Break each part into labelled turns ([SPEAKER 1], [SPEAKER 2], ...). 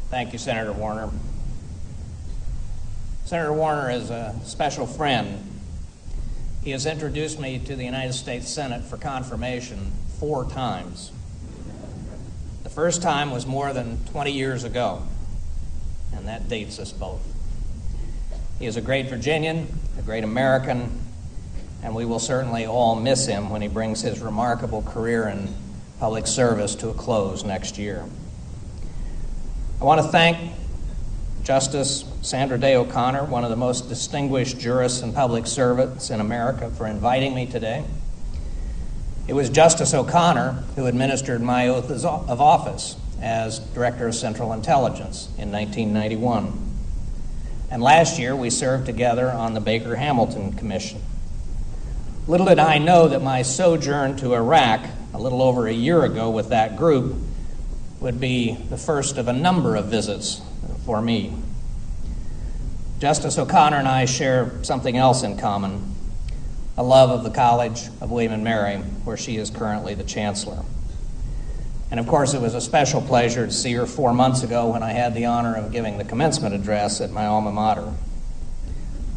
[SPEAKER 1] Thank you, Senator Warner. Senator Warner is a special friend. He has introduced me to the United States Senate for confirmation 4 times. The first time was more than 20 years ago, and that dates us both. He is a great Virginian, a great American, and we will certainly all miss him when he brings his remarkable career in public service to a close next year. I want to thank Justice Sandra Day O'Connor, one of the most distinguished jurists and public servants in America, for inviting me today. It was Justice O'Connor who administered my oath of office as Director of Central Intelligence in 1991. And last year we served together on the Baker-Hamilton Commission. Little did I know that my sojourn to Iraq a little over a year ago with that group would be the first of a number of visits for me. Justice O'Connor and I share something else in common, a love of the College of William and Mary, where she is currently the Chancellor. And of course, it was a special pleasure to see her 4 months ago when I had the honor of giving the commencement address at my alma mater.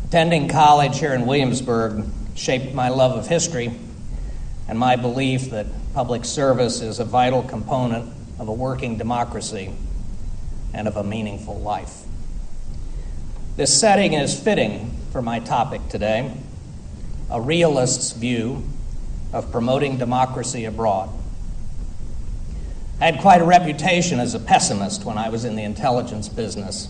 [SPEAKER 1] Attending college here in Williamsburg shaped my love of history and my belief that public service is a vital component of a working democracy and of a meaningful life. This setting is fitting for my topic today, a realist's view of promoting democracy abroad. I had quite a reputation as a pessimist when I was in the intelligence business.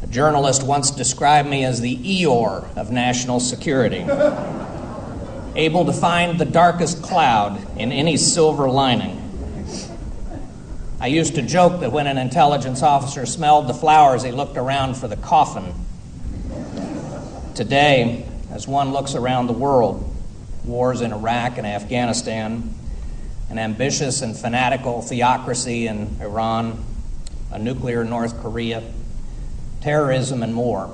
[SPEAKER 1] A journalist once described me as the Eeyore of national security, able to find the darkest cloud in any silver lining. I used to joke that when an intelligence officer smelled the flowers, he looked around for the coffin. Today, as one looks around the world, wars in Iraq and Afghanistan, an ambitious and fanatical theocracy in Iran, a nuclear North Korea, terrorism, and more,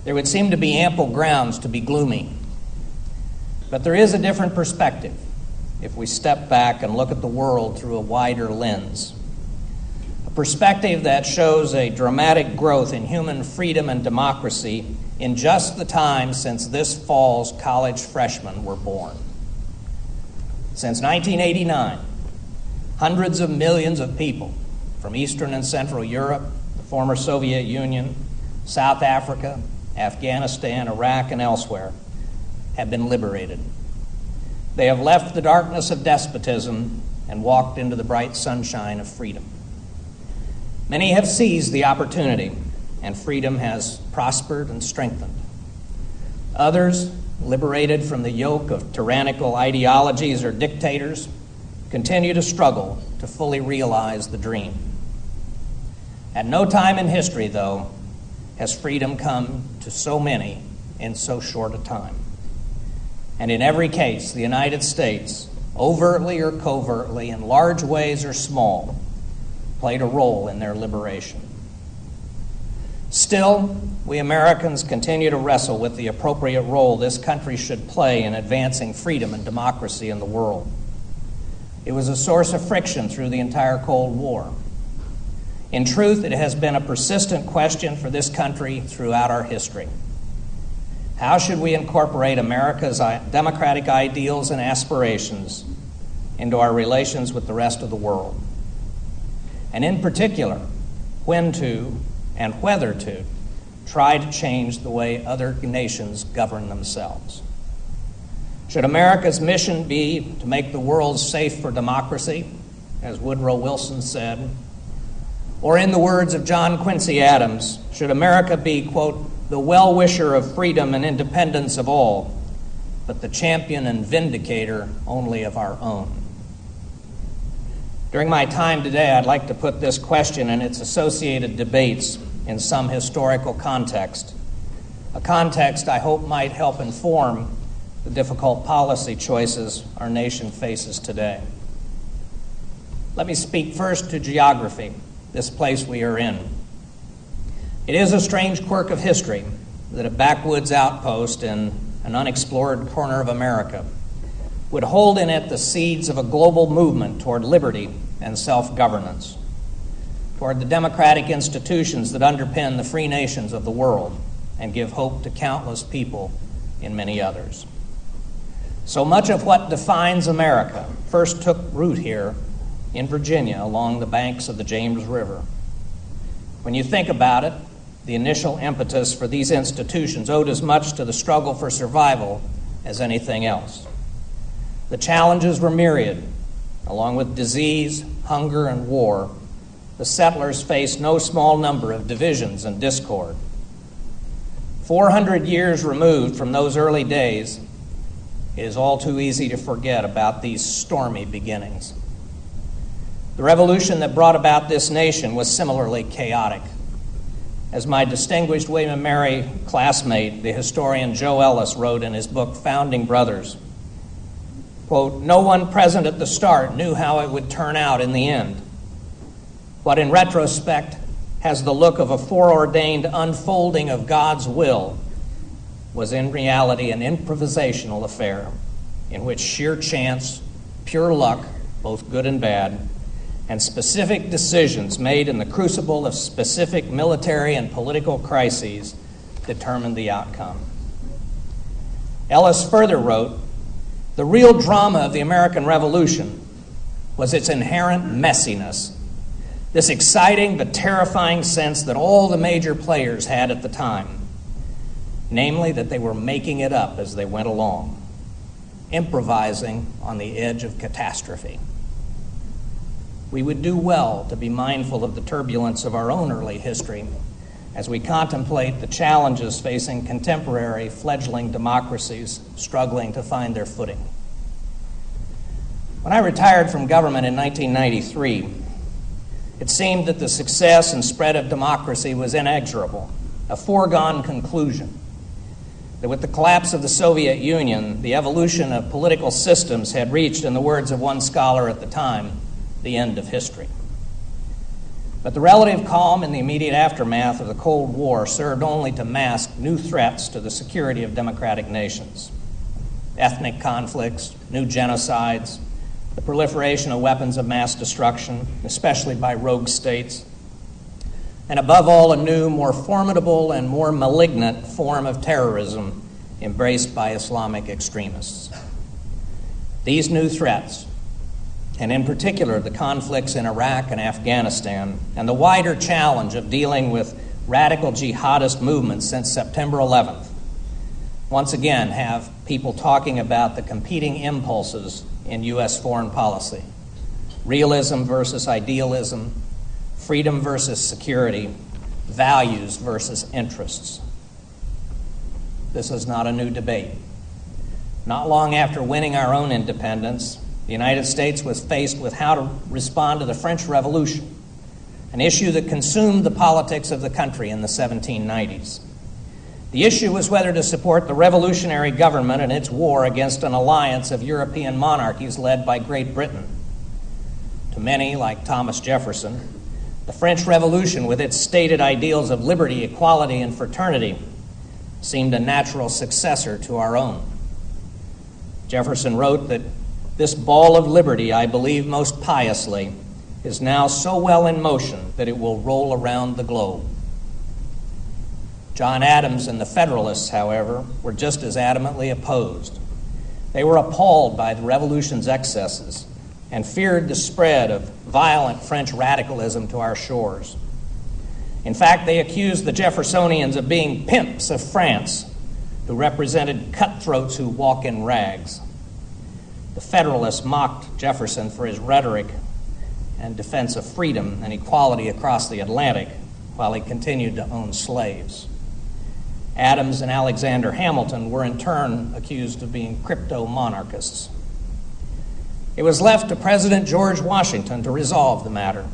[SPEAKER 1] there would seem to be ample grounds to be gloomy. But there is a different perspective if we step back and look at the world through a wider lens. A perspective that shows a dramatic growth in human freedom and democracy in just the time since this fall's college freshmen were born. Since 1989, hundreds of millions of people from Eastern and Central Europe, the former Soviet Union, South Africa, Afghanistan, Iraq, and elsewhere have been liberated. They have left the darkness of despotism and walked into the bright sunshine of freedom. Many have seized the opportunity, and freedom has prospered and strengthened. Others, liberated from the yoke of tyrannical ideologies or dictators, continue to struggle to fully realize the dream. At no time in history, though, has freedom come to so many in so short a time. And in every case, the United States, overtly or covertly, in large ways or small, played a role in their liberation. Still, we Americans continue to wrestle with the appropriate role this country should play in advancing freedom and democracy in the world. It was a source of friction through the entire Cold War. In truth, it has been a persistent question for this country throughout our history. How should we incorporate America's democratic ideals and aspirations into our relations with the rest of the world? And in particular, when to and whether to try to change the way other nations govern themselves? Should America's mission be to make the world safe for democracy, as Woodrow Wilson said? Or in the words of John Quincy Adams, should America be, quote, the well-wisher of freedom and independence of all, but the champion and vindicator only of our own? During my time today, I'd like to put this question and its associated debates in some historical context, a context I hope might help inform the difficult policy choices our nation faces today. Let me speak first to geography, this place we are in. It is a strange quirk of history that a backwoods outpost in an unexplored corner of America would hold in it the seeds of a global movement toward liberty and self-governance. toward the democratic institutions that underpin the free nations of the world and give hope to countless people in many others. So much of what defines America first took root here in Virginia along the banks of the James River. When you think about it, the initial impetus for these institutions owed as much to the struggle for survival as anything else. The challenges were myriad. Along with disease, hunger, and war, the settlers faced no small number of divisions and discord. 400 years removed from those early days, it is all too easy to forget about these stormy beginnings. The revolution that brought about this nation was similarly chaotic. As my distinguished William & Mary classmate, the historian Joe Ellis, wrote in his book, Founding Brothers, quote, "No one present at the start knew how it would turn out in the end. What in retrospect has the look of a foreordained unfolding of God's will was in reality an improvisational affair in which sheer chance, pure luck, both good and bad, and specific decisions made in the crucible of specific military and political crises determined the outcome." Ellis further wrote, "The real drama of the American Revolution was its inherent messiness, this exciting but terrifying sense that all the major players had at the time, namely that they were making it up as they went along, improvising on the edge of catastrophe." We would do well to be mindful of the turbulence of our own early history as we contemplate the challenges facing contemporary fledgling democracies struggling to find their footing. When I retired from government in 1993, it seemed that the success and spread of democracy was inexorable, a foregone conclusion, that with the collapse of the Soviet Union, the evolution of political systems had reached, in the words of one scholar at the time, the end of history. But the relative calm in the immediate aftermath of the Cold War served only to mask new threats to the security of democratic nations. Ethnic conflicts, new genocides, the proliferation of weapons of mass destruction, especially by rogue states, and above all, a new, more formidable and more malignant form of terrorism embraced by Islamic extremists. These new threats, and in particular the conflicts in Iraq and Afghanistan, and the wider challenge of dealing with radical jihadist movements since September 11th, once again have people talking about the competing impulses in U.S. foreign policy: realism versus idealism, freedom versus security, values versus interests. This is not a new debate. Not long after winning our own independence, the United States was faced with how to respond to the French Revolution, an issue that consumed the politics of the country in the 1790s. The issue was whether to support the revolutionary government in its war against an alliance of European monarchies led by Great Britain. To many, like Thomas Jefferson, the French Revolution, with its stated ideals of liberty, equality, and fraternity, seemed a natural successor to our own. Jefferson wrote that this ball of liberty, I believe most piously, is now so well in motion that it will roll around the globe. John Adams and the Federalists, however, were just as adamantly opposed. They were appalled by the Revolution's excesses and feared the spread of violent French radicalism to our shores. In fact, they accused the Jeffersonians of being pimps of France, who represented cutthroats who walk in rags. The Federalists mocked Jefferson for his rhetoric and defense of freedom and equality across the Atlantic while he continued to own slaves. Adams and Alexander Hamilton were in turn accused of being crypto-monarchists. It was left to President George Washington to resolve the matter.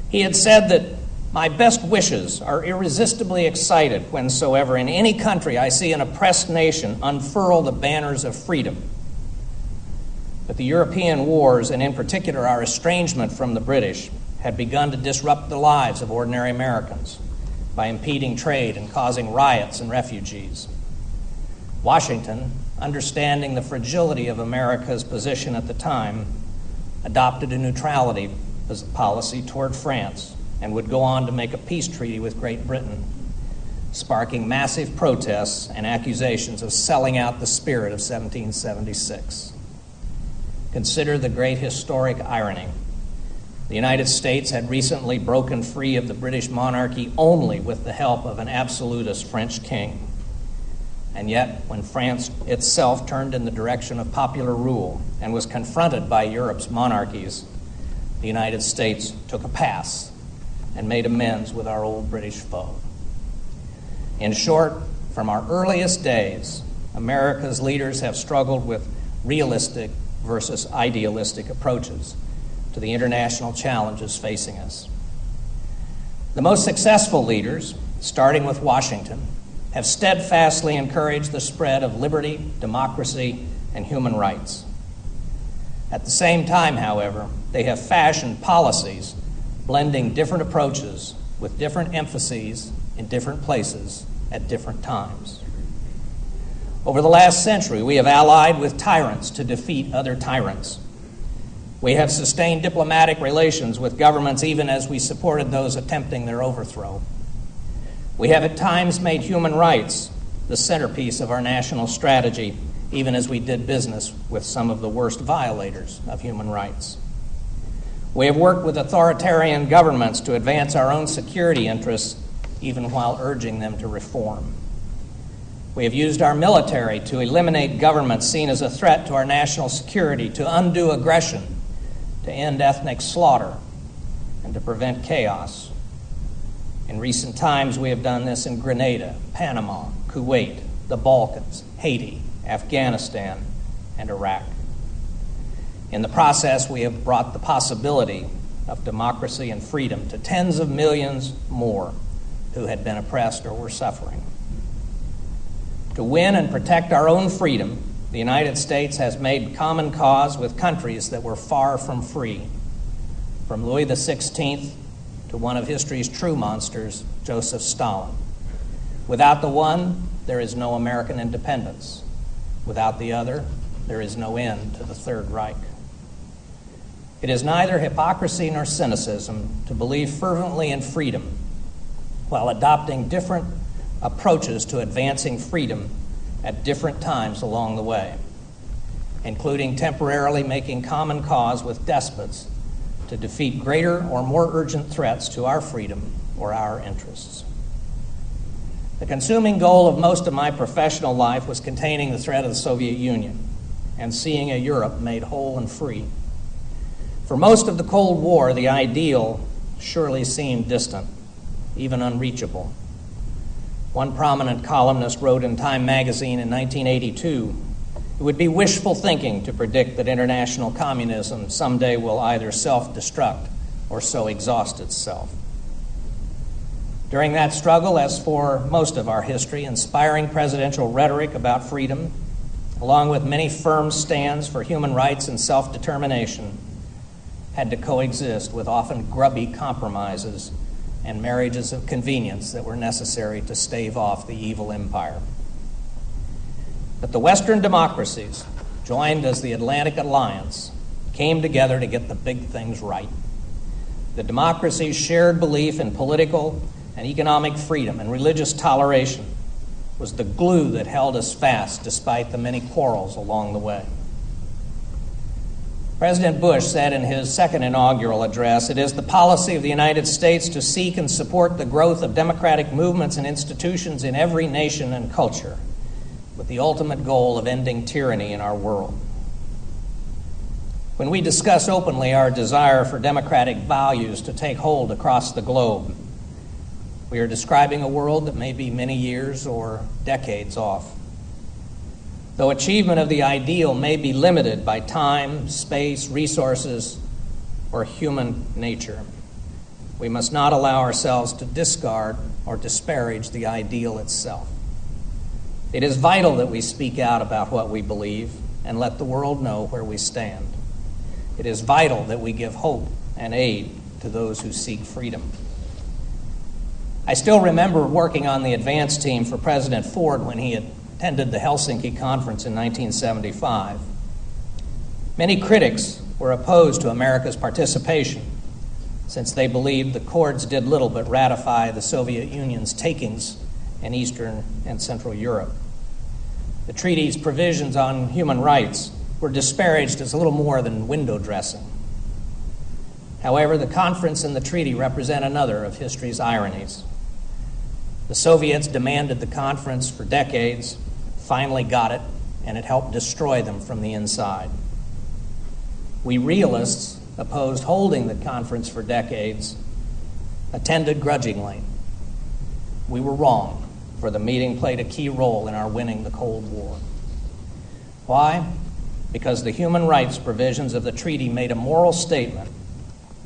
[SPEAKER 1] He had said that my best wishes are irresistibly excited whensoever in any country I see an oppressed nation unfurl the banners of freedom. But the European wars, and in particular our estrangement from the British, had begun to disrupt the lives of ordinary Americans by impeding trade and causing riots and refugees. Washington, understanding the fragility of America's position at the time, adopted a neutrality policy toward France and would go on to make a peace treaty with Great Britain, sparking massive protests and accusations of selling out the spirit of 1776. Consider the great historic irony. The United States had recently broken free of the British monarchy only with the help of an absolutist French king. And yet, when France itself turned in the direction of popular rule and was confronted by Europe's monarchies, the United States took a pass and made amends with our old British foe. In short, from our earliest days, America's leaders have struggled with realistic versus idealistic approaches to the international challenges facing us. The most successful leaders, starting with Washington, have steadfastly encouraged the spread of liberty, democracy, and human rights. At the same time, however, they have fashioned policies blending different approaches with different emphases in different places at different times. Over the last century, we have allied with tyrants to defeat other tyrants. We have sustained diplomatic relations with governments even as we supported those attempting their overthrow. We have at times made human rights the centerpiece of our national strategy, even as we did business with some of the worst violators of human rights. We have worked with authoritarian governments to advance our own security interests, even while urging them to reform. We have used our military to eliminate governments seen as a threat to our national security, to undo aggression, to end ethnic slaughter, and to prevent chaos. In recent times, we have done this in Grenada, Panama, Kuwait, the Balkans, Haiti, Afghanistan, and Iraq. In the process, we have brought the possibility of democracy and freedom to tens of millions more who had been oppressed or were suffering. To win and protect our own freedom, the United States has made common cause with countries that were far from free, from Louis XVI to one of history's true monsters, Joseph Stalin. Without the one, there is no American independence. Without the other, there is no end to the Third Reich. It is neither hypocrisy nor cynicism to believe fervently in freedom while adopting different approaches to advancing freedom at different times along the way, including temporarily making common cause with despots to defeat greater or more urgent threats to our freedom or our interests. The consuming goal of most of my professional life was containing the threat of the Soviet Union and seeing a Europe made whole and free. For most of the Cold War, the ideal surely seemed distant, even unreachable. One prominent columnist wrote in Time magazine in 1982, "It would be wishful thinking to predict that international communism someday will either self-destruct or so exhaust itself." During that struggle, as for most of our history, inspiring presidential rhetoric about freedom, along with many firm stands for human rights and self-determination, had to coexist with often grubby compromises and marriages of convenience that were necessary to stave off the evil empire. But the Western democracies, joined as the Atlantic Alliance, came together to get the big things right. The democracies' shared belief in political and economic freedom and religious toleration was the glue that held us fast despite the many quarrels along the way. President Bush said in his second inaugural address, "It is the policy of the United States to seek and support the growth of democratic movements and institutions in every nation and culture, with the ultimate goal of ending tyranny in our world." When we discuss openly our desire for democratic values to take hold across the globe, we are describing a world that may be many years or decades off. Though achievement of the ideal may be limited by time, space, resources, or human nature, we must not allow ourselves to discard or disparage the ideal itself. It is vital that we speak out about what we believe and let the world know where we stand. It is vital that we give hope and aid to those who seek freedom. I still remember working on the advance team for President Ford when he attended the Helsinki Conference in 1975. Many critics were opposed to America's participation since they believed the accords did little but ratify the Soviet Union's takings in Eastern and Central Europe. The treaty's provisions on human rights were disparaged as little more than window dressing. However, the conference and the treaty represent another of history's ironies. The Soviets demanded the conference for decades, finally got it, and it helped destroy them from the inside. We realists opposed holding the conference for decades, attended grudgingly. We were wrong, for the meeting played a key role in our winning the Cold War. Why? Because the human rights provisions of the treaty made a moral statement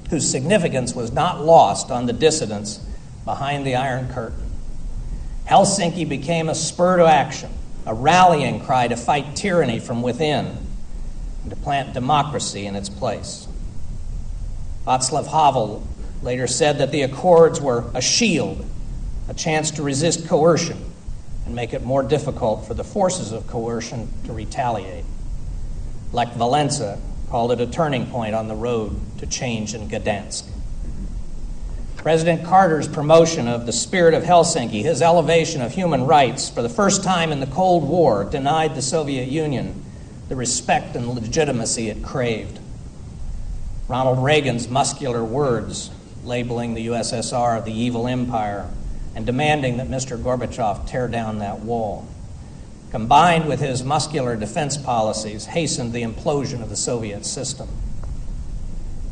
[SPEAKER 1] whose significance was not lost on the dissidents behind the Iron Curtain. Helsinki became a spur to action, a rallying cry to fight tyranny from within and to plant democracy in its place. Václav Havel later said that the accords were a shield, a chance to resist coercion and make it more difficult for the forces of coercion to retaliate. Lech Walesa called it a turning point on the road to change in Gdansk. President Carter's promotion of the spirit of Helsinki, his elevation of human rights for the first time in the Cold War, denied the Soviet Union the respect and legitimacy it craved. Ronald Reagan's muscular words labeling the USSR the evil empire and demanding that Mr. Gorbachev tear down that wall, combined with his muscular defense policies, hastened the implosion of the Soviet system.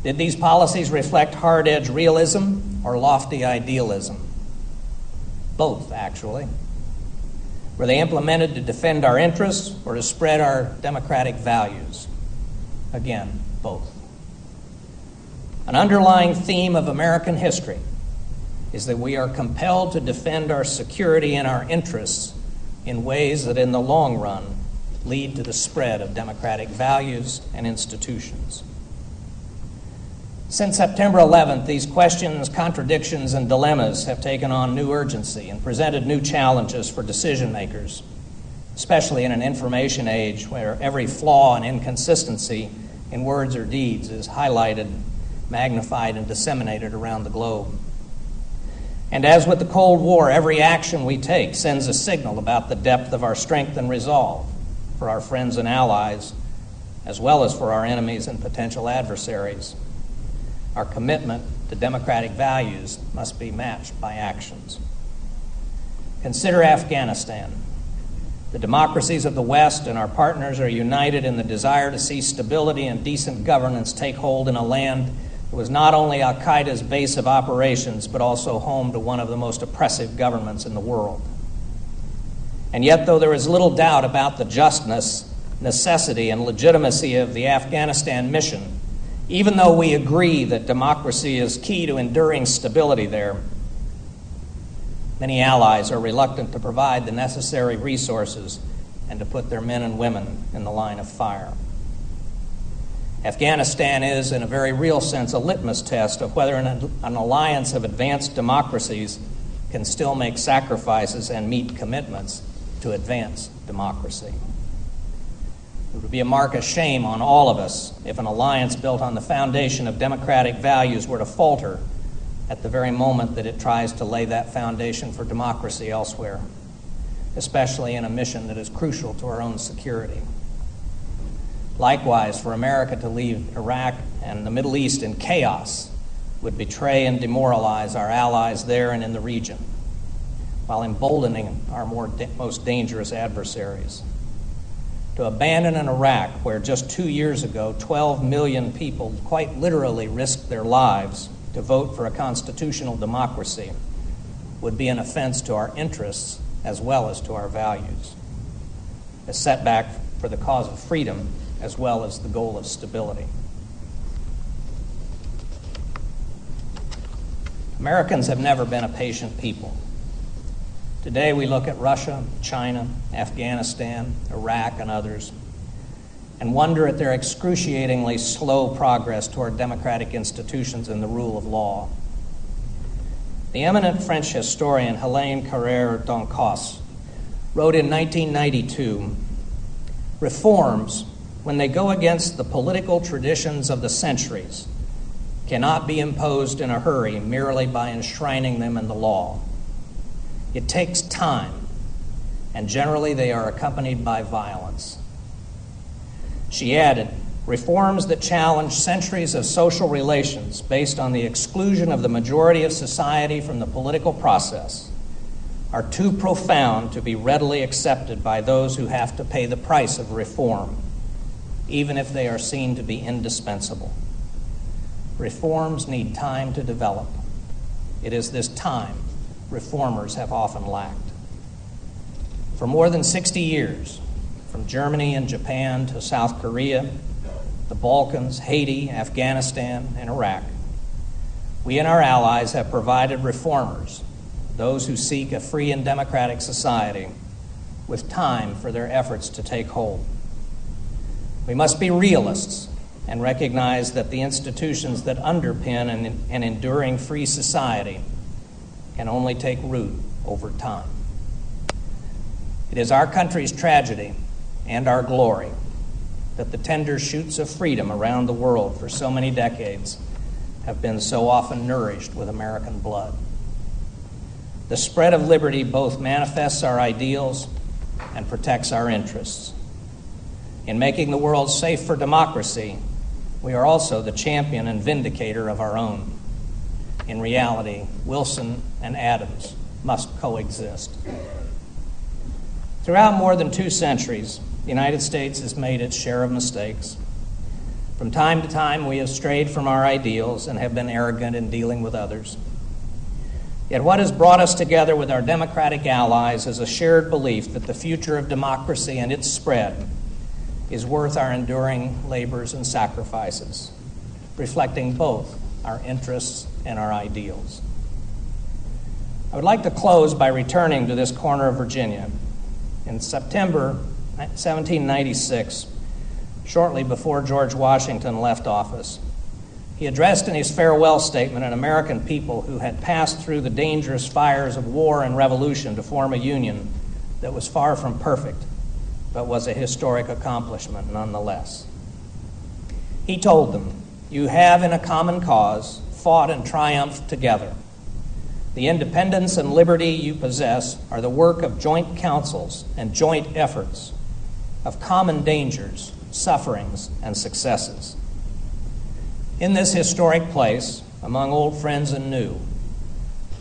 [SPEAKER 1] Did these policies reflect hard-edged realism or lofty idealism? Both, actually. Were they implemented to defend our interests or to spread our democratic values? Again, both. An underlying theme of American history is that we are compelled to defend our security and our interests in ways that in the long run lead to the spread of democratic values and institutions. Since September 11th, these questions, contradictions, and dilemmas have taken on new urgency and presented new challenges for decision makers, especially in an information age where every flaw and inconsistency in words or deeds is highlighted, magnified, and disseminated around the globe. And as with the Cold War, every action we take sends a signal about the depth of our strength and resolve for our friends and allies, as well as for our enemies and potential adversaries. Our commitment to democratic values must be matched by actions. Consider Afghanistan. The democracies of the West and our partners are united in the desire to see stability and decent governance take hold in a land that was not only al-Qaeda's base of operations, but also home to one of the most oppressive governments in the world. And yet, though there is little doubt about the justness, necessity, and legitimacy of the Afghanistan mission, even though we agree that democracy is key to enduring stability there, many allies are reluctant to provide the necessary resources and to put their men and women in the line of fire. Afghanistan is, in a very real sense, a litmus test of whether an alliance of advanced democracies can still make sacrifices and meet commitments to advance democracy. It would be a mark of shame on all of us if an alliance built on the foundation of democratic values were to falter at the very moment that it tries to lay that foundation for democracy elsewhere, especially in a mission that is crucial to our own security. Likewise, for America to leave Iraq and the Middle East in chaos would betray and demoralize our allies there and in the region, while emboldening our most dangerous adversaries. To abandon an Iraq where just 2 years ago 12 million people quite literally risked their lives to vote for a constitutional democracy would be an offense to our interests as well as to our values, a setback for the cause of freedom as well as the goal of stability. Americans have never been a patient people. Today we look at Russia, China, Afghanistan, Iraq, and others, and wonder at their excruciatingly slow progress toward democratic institutions and the rule of law. The eminent French historian Hélène Carrère-Doncos wrote in 1992, "Reforms, when they go against the political traditions of the centuries, cannot be imposed in a hurry merely by enshrining them in the law. It takes time, and generally they are accompanied by violence. She added, reforms that challenge centuries of social relations based on the exclusion of the majority of society from the political process are too profound to be readily accepted by those who have to pay the price of reform, even if they are seen to be indispensable. Reforms need time to develop. It is this time reformers have often lacked. For more than 60 years, from Germany and Japan to South Korea, the Balkans, Haiti, Afghanistan, and Iraq, we and our allies have provided reformers, those who seek a free and democratic society, with time for their efforts to take hold. We must be realists and recognize that the institutions that underpin an enduring free society can only take root over time. It is our country's tragedy and our glory that the tender shoots of freedom around the world for so many decades have been so often nourished with American blood. The spread of liberty both manifests our ideals and protects our interests. In making the world safe for democracy, we are also the champion and vindicator of our own. In reality, Wilson and Adams must coexist. Throughout more than 2 centuries, the United States has made its share of mistakes. From time to time, we have strayed from our ideals and have been arrogant in dealing with others. Yet what has brought us together with our democratic allies is a shared belief that the future of democracy and its spread is worth our enduring labors and sacrifices, reflecting both our interests and our ideals. I would like to close by returning to this corner of Virginia. In September 1796, shortly before George Washington left office, he addressed in his farewell statement an American people who had passed through the dangerous fires of war and revolution to form a union that was far from perfect, but was a historic accomplishment nonetheless. He told them, "You have in a common cause fought and triumphed together. The independence and liberty you possess are the work of joint councils and joint efforts, of common dangers, sufferings, and successes. In this historic place, among old friends and new,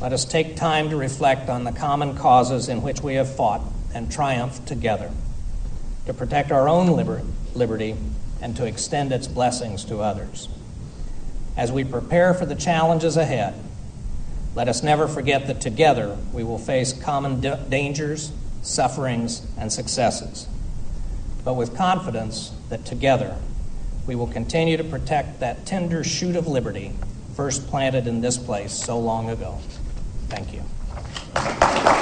[SPEAKER 1] let us take time to reflect on the common causes in which we have fought and triumphed together, to protect our own liberty and to extend its blessings to others. As we prepare for the challenges ahead, let us never forget that together we will face common dangers, sufferings, and successes, but with confidence that together we will continue to protect that tender shoot of liberty first planted in this place so long ago." Thank you.